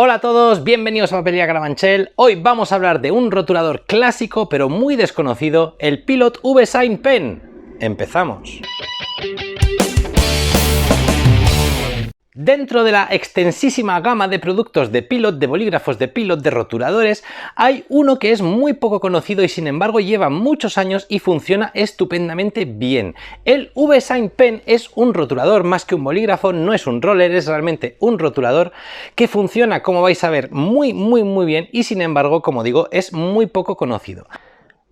Hola a todos, bienvenidos a Papelería Carabanchel. Hoy vamos a hablar de un rotulador clásico pero muy desconocido, el Pilot V-Sign Pen. Empezamos. Dentro de la extensísima gama de productos de Pilot, de bolígrafos de Pilot, de rotuladores, hay uno que es muy poco conocido y sin embargo lleva muchos años y funciona estupendamente bien. El V-Sign Pen es un rotulador más que un bolígrafo, no es un roller, es realmente un rotulador que funciona, como vais a ver, muy bien y sin embargo, como digo, es muy poco conocido.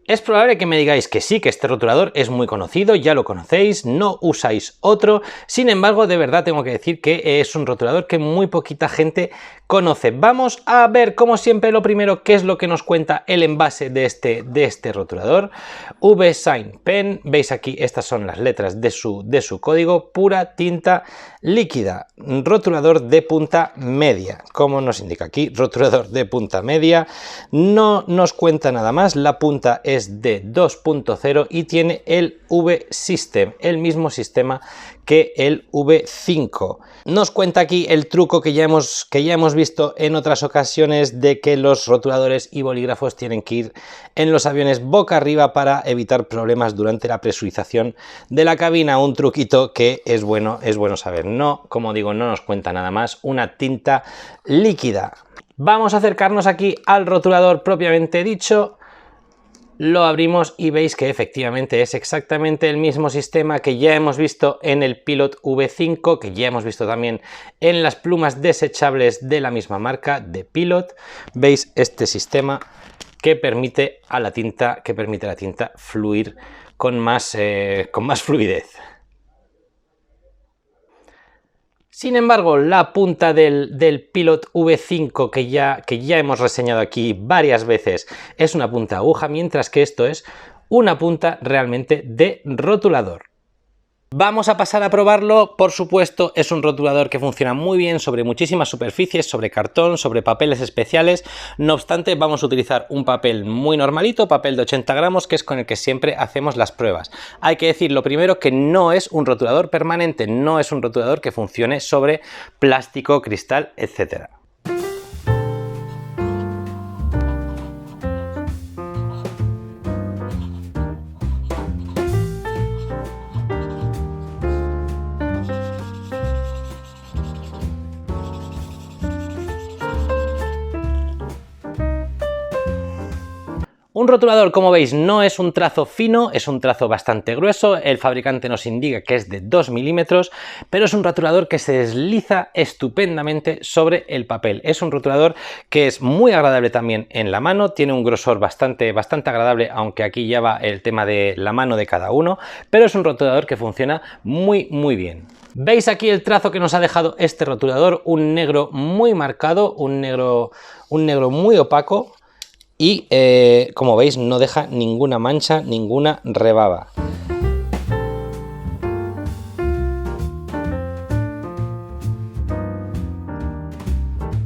Es probable que me digáis que sí, que este rotulador es muy conocido, ya lo conocéis, no usáis otro, sin embargo, de verdad tengo que decir que es un rotulador que muy poquita gente conoce. Vamos a ver, como siempre, lo primero, qué es lo que nos cuenta el envase de este rotulador. V-Sign Pen, veis aquí, estas son las letras de su código, pura tinta líquida, rotulador de punta media, como nos indica aquí, rotulador de punta media, no nos cuenta nada más, la punta es de 2.0 y tiene el V-System, el mismo sistema que el V5. Nos cuenta aquí el truco que ya hemos visto en otras ocasiones de que los rotuladores y bolígrafos tienen que ir en los aviones boca arriba para evitar problemas durante la presurización de la cabina, un truquito que es bueno saber. No, como digo, no nos cuenta nada más, una tinta líquida. Vamos a acercarnos aquí al rotulador propiamente dicho. Lo abrimos y veis que efectivamente es exactamente el mismo sistema que ya hemos visto en el Pilot V5, que ya hemos visto también en las plumas desechables de la misma marca de Pilot. Veis este sistema que permite a la tinta fluir con más fluidez. Sin embargo, la punta del Pilot V5 que ya hemos reseñado aquí varias veces es una punta aguja, mientras que esto es una punta realmente de rotulador. Vamos a pasar a probarlo. Por supuesto, es un rotulador que funciona muy bien sobre muchísimas superficies, sobre cartón, sobre papeles especiales. No obstante, vamos a utilizar un papel muy normalito, papel de 80 gramos, que es con el que siempre hacemos las pruebas. Hay que decir lo primero que no es un rotulador permanente, no es un rotulador que funcione sobre plástico, cristal, etcétera. Un rotulador, como veis, no es un trazo fino, es un trazo bastante grueso, el fabricante nos indica que es de 2 milímetros, pero es un rotulador que se desliza estupendamente sobre el papel. Es un rotulador que es muy agradable también en la mano, tiene un grosor bastante agradable, aunque aquí ya va el tema de la mano de cada uno, pero es un rotulador que funciona muy bien. Veis aquí el trazo que nos ha dejado este rotulador, un negro muy marcado, un negro muy opaco. Y como veis no deja ninguna mancha, ninguna rebaba.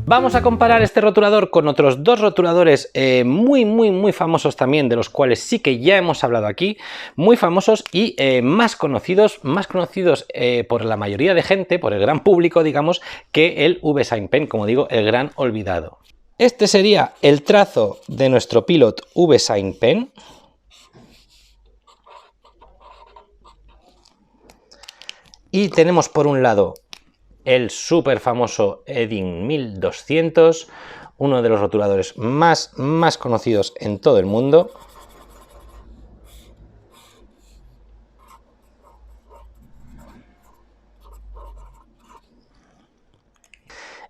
Vamos a comparar este rotulador con otros dos rotuladores muy famosos también, de los cuales sí que ya hemos hablado aquí, muy famosos y más conocidos por la mayoría de gente, por el gran público, digamos, que el V-Sign Pen, como digo, el gran olvidado. Este sería el trazo de nuestro Pilot V-Sign Pen. Y tenemos por un lado el súper famoso Edding 1200, uno de los rotuladores más conocidos en todo el mundo.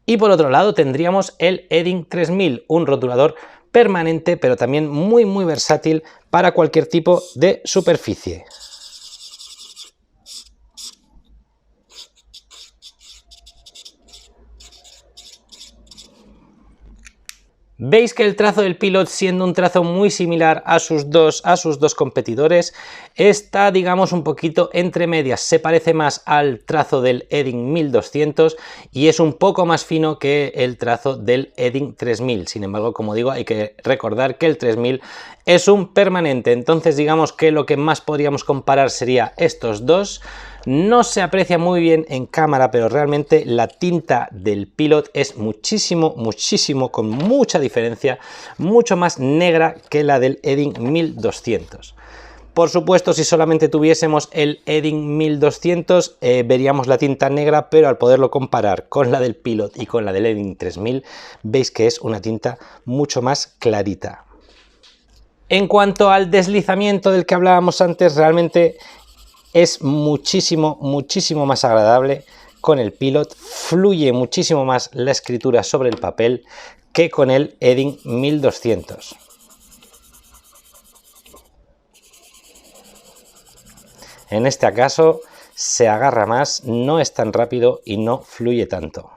Y por otro lado tendríamos el Edding 3000, un rotulador permanente pero también muy versátil para cualquier tipo de superficie. Veis que el trazo del Pilot, siendo un trazo muy similar a sus dos competidores, está, digamos, un poquito entre medias. Se parece más al trazo del Edding 1200 y es un poco más fino que el trazo del Edding 3000. Sin embargo, como digo, hay que recordar que el 3000 es un permanente. Entonces, digamos que lo que más podríamos comparar sería estos dos. No se aprecia muy bien en cámara, pero realmente la tinta del Pilot es muchísimo, con mucha diferencia, mucho más negra que la del Edding 1200. Por supuesto, si solamente tuviésemos el Edding 1200 veríamos la tinta negra, pero al poderlo comparar con la del Pilot y con la del Edding 3000 veis que es una tinta mucho más clarita. En cuanto al deslizamiento del que hablábamos antes, realmente es muchísimo más agradable con el Pilot, fluye muchísimo más la escritura sobre el papel que con el Edding 1200. En este caso se agarra más, no es tan rápido y no fluye tanto.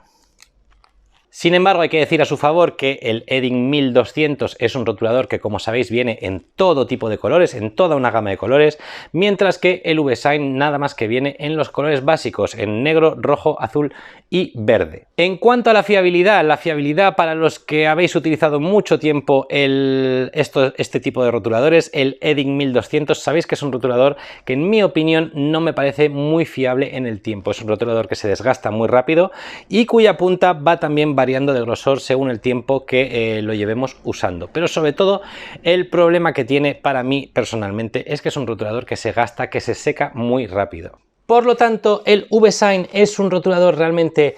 Sin embargo, hay que decir a su favor que el Edding 1200 es un rotulador que, como sabéis, viene en todo tipo de colores, en toda una gama de colores, mientras que el VSign nada más que viene en los colores básicos, en negro, rojo, azul y verde. En cuanto a la fiabilidad para los que habéis utilizado mucho tiempo este tipo de rotuladores, el Edding 1200, sabéis que es un rotulador que, en mi opinión, no me parece muy fiable en el tiempo. Es un rotulador que se desgasta muy rápido y cuya punta va también variando de grosor según el tiempo que lo llevemos usando, pero sobre todo el problema que tiene para mí personalmente es que es un rotulador que se gasta, que se seca muy rápido. Por lo tanto, el VSign es un rotulador realmente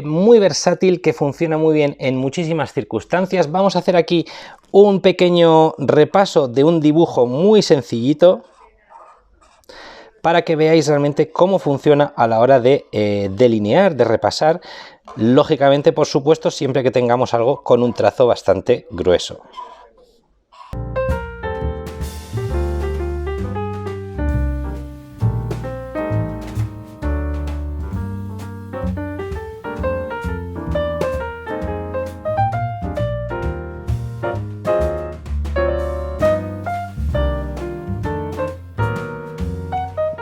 muy versátil, que funciona muy bien en muchísimas circunstancias. Vamos a hacer aquí un pequeño repaso de un dibujo muy sencillito para que veáis realmente cómo funciona a la hora de delinear, de repasar. Lógicamente, por supuesto, siempre que tengamos algo con un trazo bastante grueso.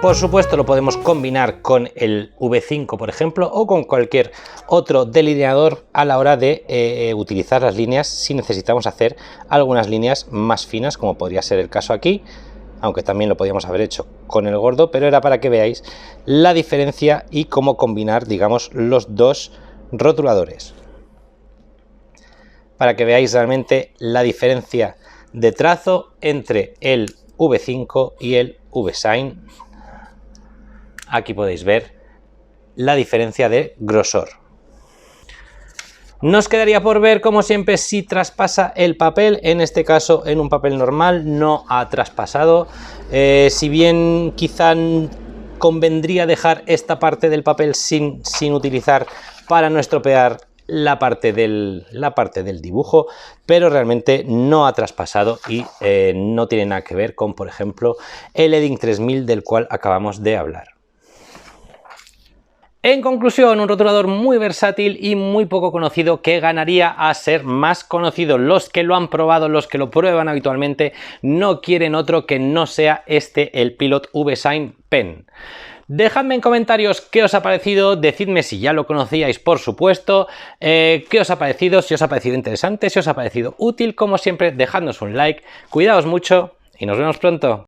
Por supuesto, lo podemos combinar con el V5, por ejemplo, o con cualquier otro delineador a la hora de utilizar las líneas, si necesitamos hacer algunas líneas más finas, como podría ser el caso aquí, aunque también lo podríamos haber hecho con el gordo, pero era para que veáis la diferencia y cómo combinar, digamos, los dos rotuladores. Para que veáis realmente la diferencia de trazo entre el V5 y el VSign. Aquí podéis ver la diferencia de grosor. Nos quedaría por ver, como siempre, si traspasa el papel. En este caso, en un papel normal no ha traspasado. Si bien quizá convendría dejar esta parte del papel sin utilizar para no estropear la parte del dibujo, pero realmente no ha traspasado y no tiene nada que ver con, por ejemplo, el Edding 3000 del cual acabamos de hablar. En conclusión, un rotulador muy versátil y muy poco conocido, que ganaría a ser más conocido. Los que lo han probado, los que lo prueban habitualmente, no quieren otro que no sea el Pilot VSign Pen. Dejadme en comentarios qué os ha parecido, decidme si ya lo conocíais, por supuesto, qué os ha parecido, si os ha parecido interesante, si os ha parecido útil. Como siempre, dejadnos un like, cuidaos mucho y nos vemos pronto.